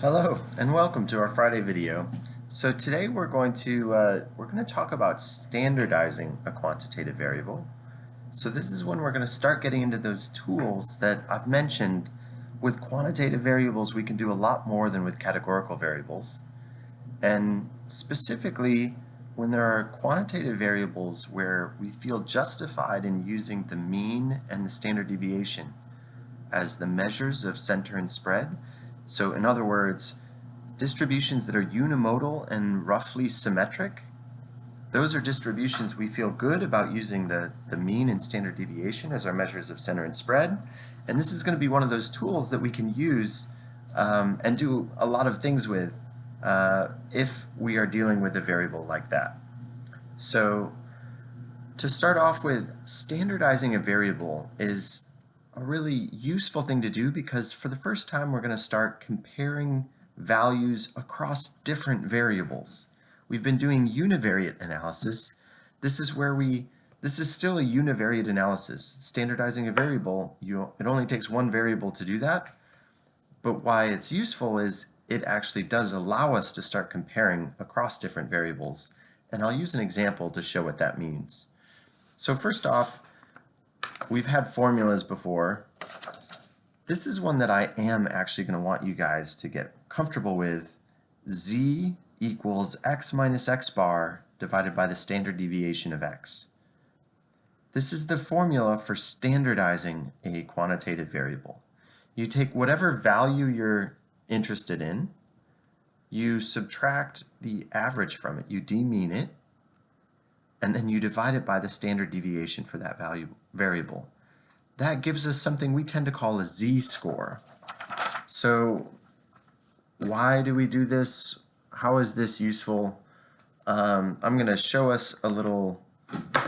Hello and welcome to our Friday video. So today we're going to talk about standardizing a quantitative variable. So this is when we're going to start getting into those tools that I've mentioned. With quantitative variables we can do a lot more than with categorical variables. And specifically when there are quantitative variables where we feel justified in using the mean and the standard deviation as the measures of center and spread. So in other words, distributions that are unimodal and roughly symmetric, those are distributions we feel good about using the mean and standard deviation as our measures of center and spread. And this is going to be one of those tools that we can use and do a lot of things with if we are dealing with a variable like that. So to start off with, standardizing a variable is a really useful thing to do because for the first time we're going to start comparing values across different variables. We've been doing univariate analysis. This is still a univariate analysis. Standardizing a variable, it only takes one variable to do that. But why it's useful is it actually does allow us to start comparing across different variables. And I'll use an example to show what that means. So first off, we've had formulas before. This is one that I am actually going to want you guys to get comfortable with. Z equals x minus x bar divided by the standard deviation of x. This is the formula for standardizing a quantitative variable. You take whatever value you're interested in, you subtract the average from it, you demean it, and then you divide it by the standard deviation for that variable. That gives us something we tend to call a z-score. So why do we do this? How is this useful? I'm going to show us a little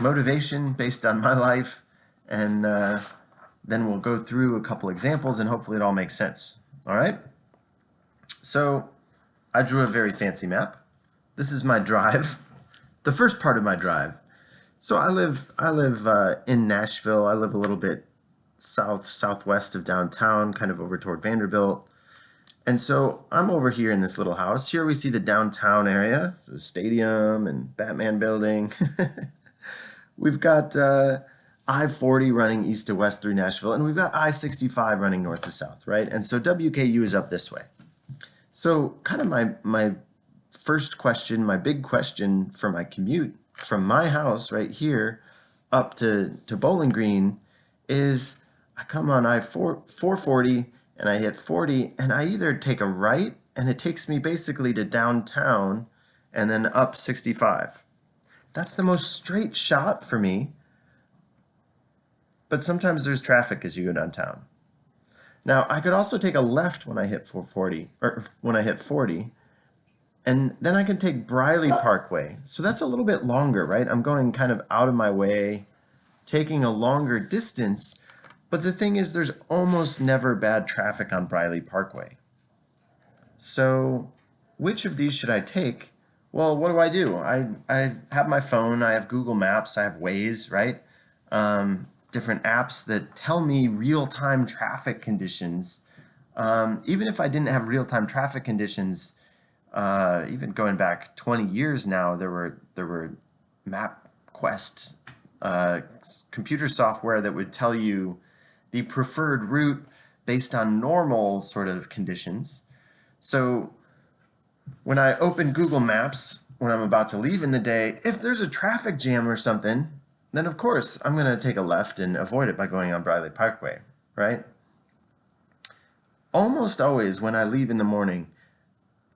motivation based on my life, and then we'll go through a couple examples and hopefully it all makes sense. All right? So I drew a very fancy map. This is my drive. The first part of my drive. So I live in Nashville. I live a little bit southwest of downtown, kind of over toward Vanderbilt. And so I'm over here in this little house. Here we see the downtown area, so the stadium and Batman building. We've got I-40 running east to west through Nashville, and we've got I-65 running north to south, right? And so WKU is up this way. So kind of my first question, my big question for my commute from my house right here up to Bowling Green is I come on I-440 and I hit 40 and I either take a right and it takes me basically to downtown and then up 65. That's the most straight shot for me, but sometimes there's traffic as you go downtown. Now I could also take a left when I hit 440 or when I hit 40. And then I can take Briley Parkway. So that's a little bit longer, right? I'm going kind of out of my way, taking a longer distance. But the thing is, there's almost never bad traffic on Briley Parkway. So which of these should I take? Well, what do? I have my phone, I have Google Maps, I have Waze, right? Different apps that tell me real-time traffic conditions. Even if I didn't have real-time traffic conditions, even going back 20 years now, there were MapQuest computer software that would tell you the preferred route based on normal sort of conditions. So when I open Google Maps when I'm about to leave in the day, if there's a traffic jam or something, then of course I'm going to take a left and avoid it by going on Briley Parkway, right? Almost always when I leave in the morning,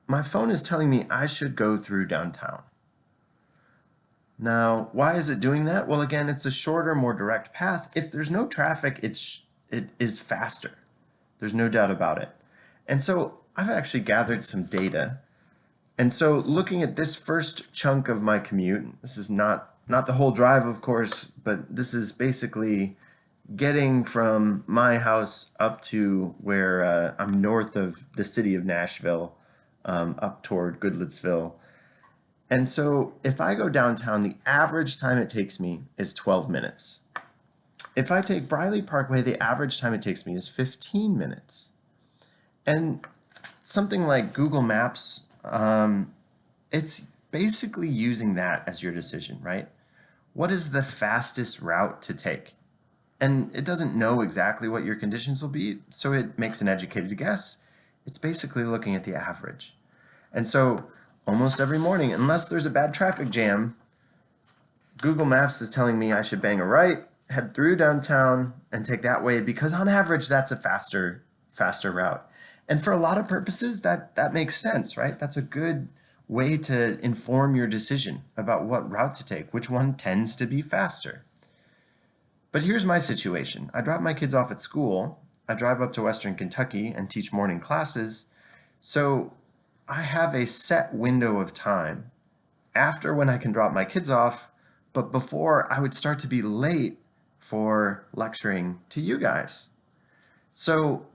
my phone is telling me I should go through downtown. Now, why is it doing that? Well, again, it's a shorter, more direct path. If there's no traffic, it is faster. There's no doubt about it. And so I've actually gathered some data. And so looking at this first chunk of my commute, this is not the whole drive, of course, but this is basically getting from my house up to where I'm north of the city of Nashville, up toward Goodlettsville. And so if I go downtown, the average time it takes me is 12 minutes. If I take Briley Parkway, the average time it takes me is 15 minutes. And something like Google Maps, it's basically using that as your decision, right? What is the fastest route to take? And it doesn't know exactly what your conditions will be, so it makes an educated guess. It's basically looking at the average. And so almost every morning, unless there's a bad traffic jam, Google Maps is telling me I should bang a right, head through downtown, and take that way because on average that's a faster route. And for a lot of purposes that makes sense, right? That's a good way to inform your decision about what route to take, which one tends to be faster. But here's my situation. I drop my kids off at school, I drive up to Western Kentucky and teach morning classes, so I have a set window of time after when I can drop my kids off, but before I would start to be late for lecturing to you guys. So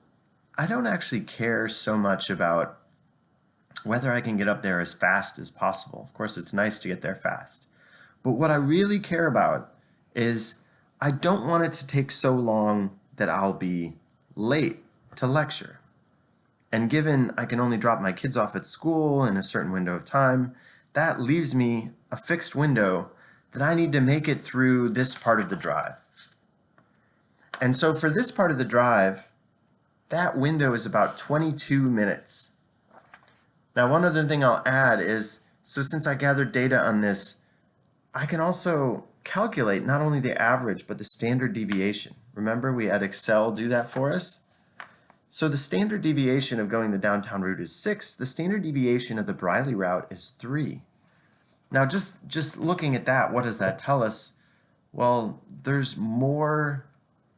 I don't actually care so much about whether I can get up there as fast as possible. Of course, it's nice to get there fast. But what I really care about is I don't want it to take so long that I'll be late to lecture. And given I can only drop my kids off at school in a certain window of time, that leaves me a fixed window that I need to make it through this part of the drive. And so for this part of the drive, that window is about 22 minutes. Now, one other thing I'll add is, so since I gathered data on this, I can also calculate not only the average, but the standard deviation. Remember, we had Excel do that for us? So the standard deviation of going the downtown route is 6. The standard deviation of the Briley route is 3. Now, just looking at that, what does that tell us? Well, there's more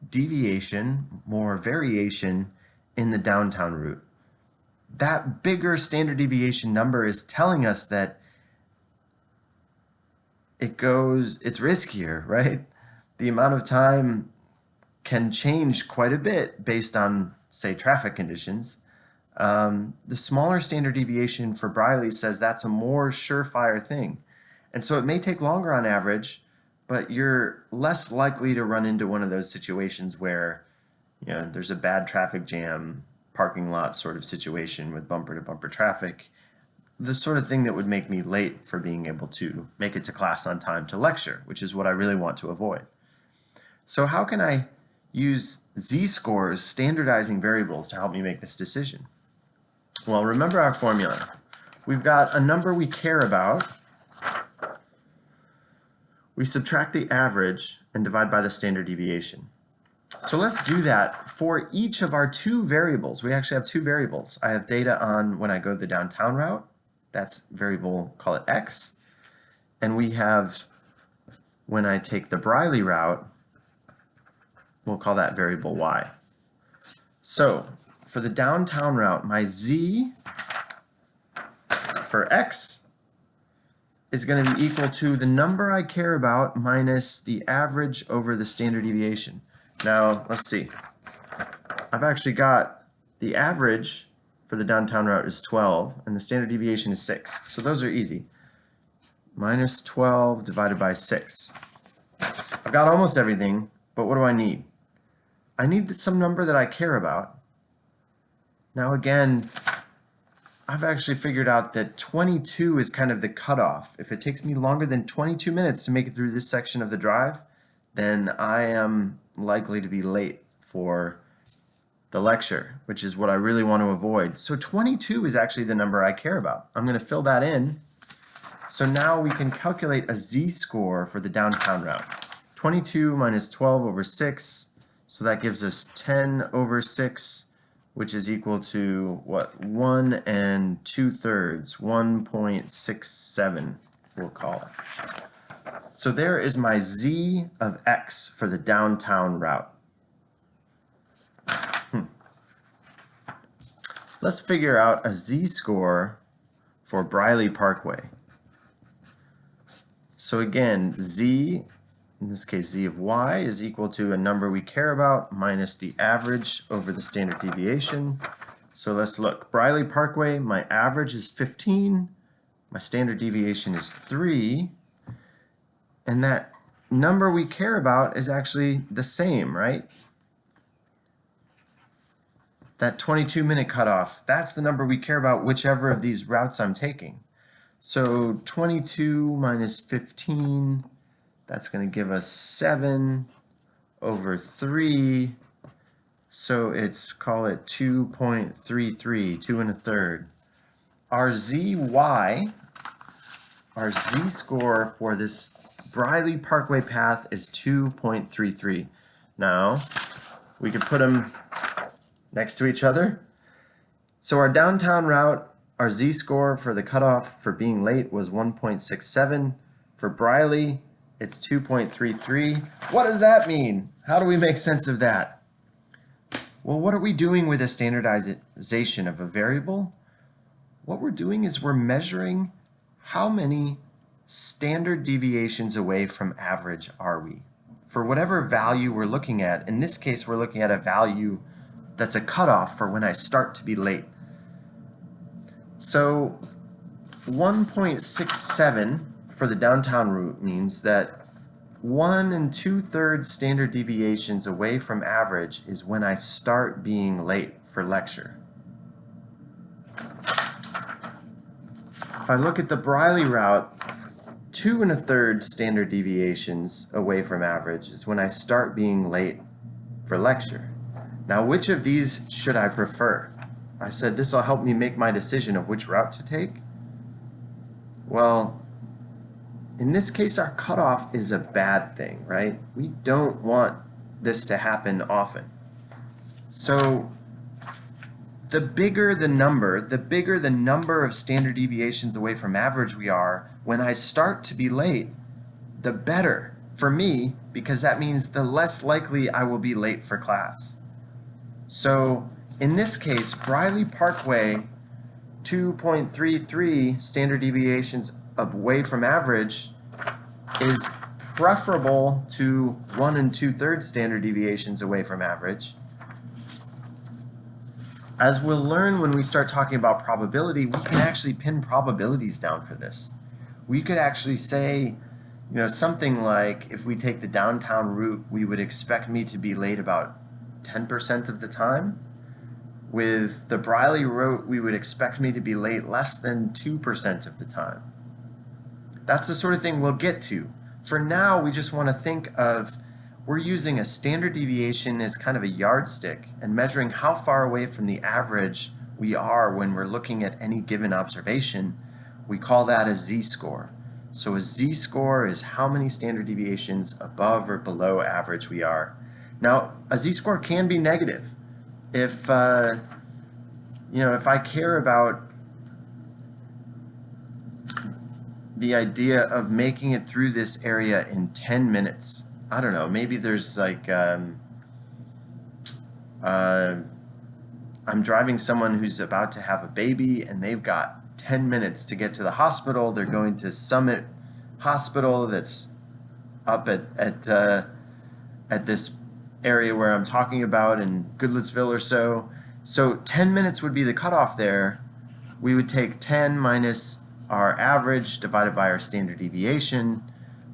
deviation, more variation in the downtown route. That bigger standard deviation number is telling us that it's riskier, right? The amount of time can change quite a bit based on, say, traffic conditions. The smaller standard deviation for Briley says that's a more surefire thing. And so it may take longer on average, but you're less likely to run into one of those situations where, you know, there's a bad traffic jam, parking lot sort of situation with bumper to bumper traffic, the sort of thing that would make me late for being able to make it to class on time to lecture, which is what I really want to avoid. So how can I use z-scores, standardizing variables, to help me make this decision? Well, remember our formula. We've got a number we care about. We subtract the average and divide by the standard deviation. So let's do that for each of our two variables. We actually have two variables. I have data on when I go the downtown route. That's variable, call it x. And we have when I take the Briley route, we'll call that variable y. So for the downtown route, my z for x is going to be equal to the number I care about minus the average over the standard deviation. Now, let's see. I've actually got the average for the downtown route is 12, and the standard deviation is 6. So those are easy. Minus 12 divided by 6. I've got almost everything, but what do I need? I need some number that I care about. Now again, I've actually figured out that 22 is kind of the cutoff. If it takes me longer than 22 minutes to make it through this section of the drive, then I am likely to be late for the lecture, which is what I really want to avoid. So 22 is actually the number I care about. I'm going to fill that in. So now we can calculate a z-score for the downtown route. 22 minus 12 over 6, so that gives us 10 over 6, which is equal to, what, 1 2/3, 1.67, we'll call it. So there is my z of x for the downtown route. Let's figure out a z-score for Briley Parkway. So again, z, in this case z of y, is equal to a number we care about minus the average over the standard deviation. So let's look. Briley Parkway, my average is 15, my standard deviation is 3, and that number we care about is actually the same, right? that 22-minute cutoff, that's the number we care about whichever of these routes I'm taking. So 22 minus 15, that's going to give us 7 over 3. So it's, call it 2.33, 2 1/3. Our ZY, our Z-score for this Briley Parkway path is 2.33. Now, we could put them next to each other. So our downtown route, our Z-score for the cutoff for being late was 1.67. For Briley, it's 2.33. What does that mean? How do we make sense of that? Well, what are we doing with a standardization of a variable? What we're doing is we're measuring how many standard deviations away from average are we. For whatever value we're looking at, in this case we're looking at a value that's a cutoff for when I start to be late. So 1.67 for the downtown route means that 1 2/3 standard deviations away from average is when I start being late for lecture. If I look at the Briley route, 2 1/3 standard deviations away from average is when I start being late for lecture. Now, which of these should I prefer? I said this will help me make my decision of which route to take. Well, in this case, our cutoff is a bad thing, right? We don't want this to happen often. So the bigger the number of standard deviations away from average we are when I start to be late, the better for me, because that means the less likely I will be late for class. So in this case, Briley Parkway, 2.33 standard deviations away from average is preferable to 1 2/3 standard deviations away from average. As we'll learn when we start talking about probability, we can actually pin probabilities down for this. We could actually say, something like, if we take the downtown route, we would expect me to be late about 10% of the time. With the Briley route, we would expect me to be late less than 2% of the time. That's the sort of thing we'll get to. For now, we just want to think of, we're using a standard deviation as kind of a yardstick and measuring how far away from the average we are when we're looking at any given observation. We call that a z-score. So a z-score is how many standard deviations above or below average we are. Now, a z-score can be negative. If I care about the idea of making it through this area in 10 minutes, I don't know, maybe there's like, I'm driving someone who's about to have a baby and they've got 10 minutes to get to the hospital. They're going to Summit Hospital that's up at this area where I'm talking about in Goodlettsville or so. So 10 minutes would be the cutoff there. We would take 10 minus our average divided by our standard deviation.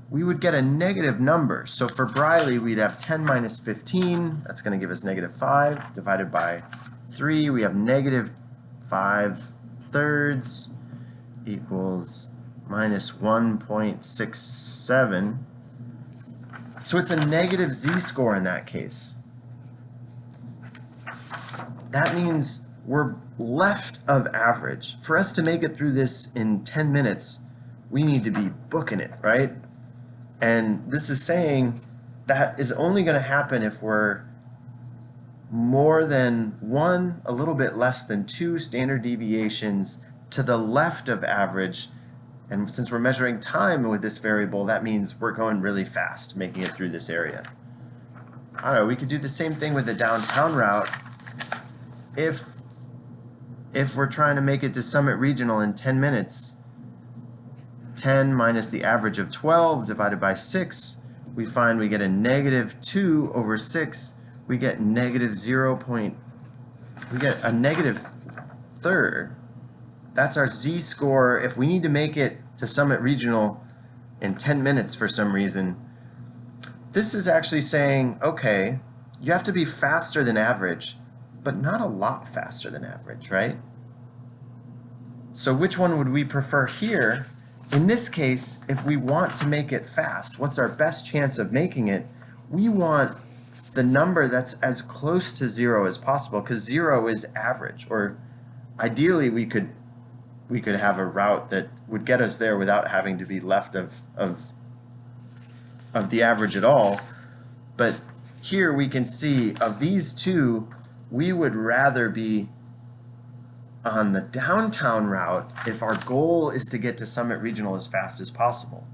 We would get a negative number. So for Briley, we'd have 10 minus 15. That's going to give us -5 divided by 3. We have -5/3 equals -1.67. So it's a negative z-score in that case. That means we're left of average. For us to make it through this in 10 minutes, we need to be booking it, right? And this is saying that is only going to happen if we're more than 1, a little bit less than 2 standard deviations to the left of average. And since we're measuring time with this variable, that means we're going really fast making it through this area. I don't know, we could do the same thing with the downtown route. If we're trying to make it to Summit Regional in 10 minutes, 10 minus the average of 12 divided by 6, we find we get a -2 over 6. We get we get a -1/3. That's our z-score. If we need to make it to Summit Regional in 10 minutes for some reason, this is actually saying, okay, you have to be faster than average, but not a lot faster than average, right? So which one would we prefer here? In this case, if we want to make it fast, what's our best chance of making it? We want the number that's as close to 0 as possible, because 0 is average, or ideally we could have a route that would get us there without having to be left of the average at all. But here we can see of these two, we would rather be on the downtown route if our goal is to get to Summit Regional as fast as possible.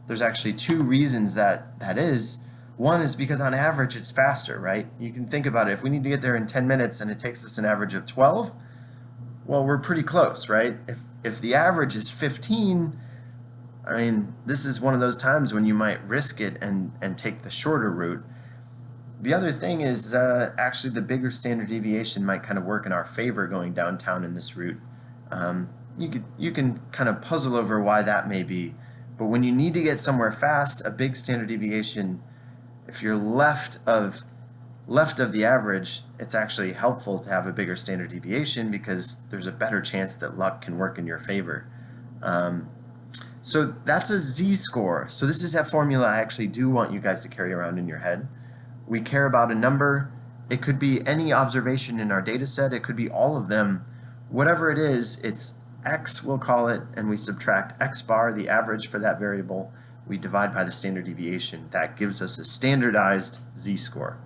There's actually two reasons that is. One is because on average it's faster, right? You can think about it. If we need to get there in 10 minutes and it takes us an average of 12, well, we're pretty close, right? If the average is 15, I mean, this is one of those times when you might risk it and take the shorter route. The other thing is actually the bigger standard deviation might kind of work in our favor going downtown in this route. You can kind of puzzle over why that may be, but when you need to get somewhere fast, a big standard deviation, if you're left of the average, it's actually helpful to have a bigger standard deviation because there's a better chance that luck can work in your favor. So that's a z-score. So this is that formula I actually do want you guys to carry around in your head. We care about a number. It could be any observation in our data set. It could be all of them. Whatever it is, it's x, we'll call it, and we subtract x bar, the average for that variable. We divide by the standard deviation. That gives us a standardized z-score.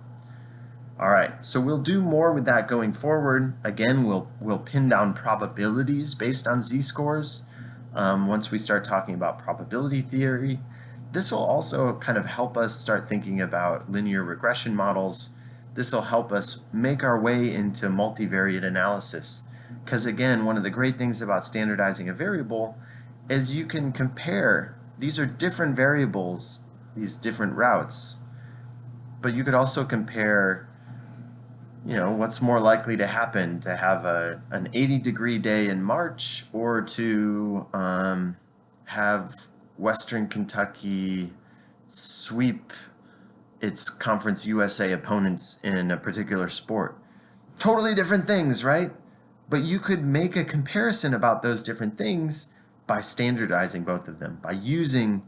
All right, so we'll do more with that going forward. Again, we'll pin down probabilities based on z-scores once we start talking about probability theory. This will also kind of help us start thinking about linear regression models. This will help us make our way into multivariate analysis. Because again, one of the great things about standardizing a variable is you can compare. These are different variables, these different routes. But you could also compare, what's more likely to happen, to have an 80-degree day in March or to have Western Kentucky sweep its Conference USA opponents in a particular sport. Totally different things, right? But you could make a comparison about those different things by standardizing both of them, by using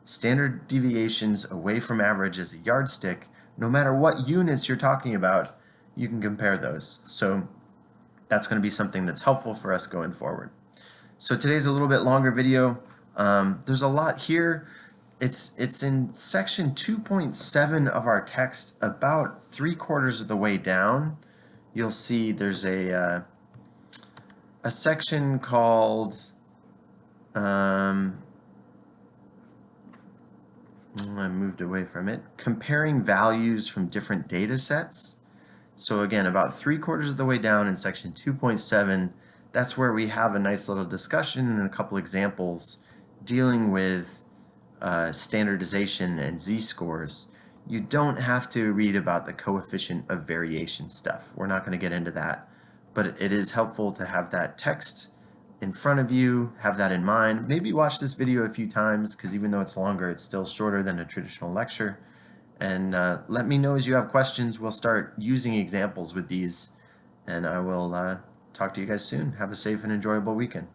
standard deviations away from average as a yardstick. No matter what units you're talking about, you can compare those. So that's going to be something that's helpful for us going forward. So today's a little bit longer video. There's a lot here. It's in section 2.7 of our text, about 3/4 of the way down. You'll see there's a section called I moved away from it. Comparing values from different data sets. So again, about 3/4 of the way down in section 2.7, that's where we have a nice little discussion and a couple examples dealing with standardization and z-scores. You don't have to read about the coefficient of variation stuff. We're not going to get into that, but it is helpful to have that text in front of you, have that in mind. Maybe watch this video a few times, because even though it's longer, it's still shorter than a traditional lecture. And let me know as you have questions. We'll start using examples with these, and I will talk to you guys soon. Have a safe and enjoyable weekend.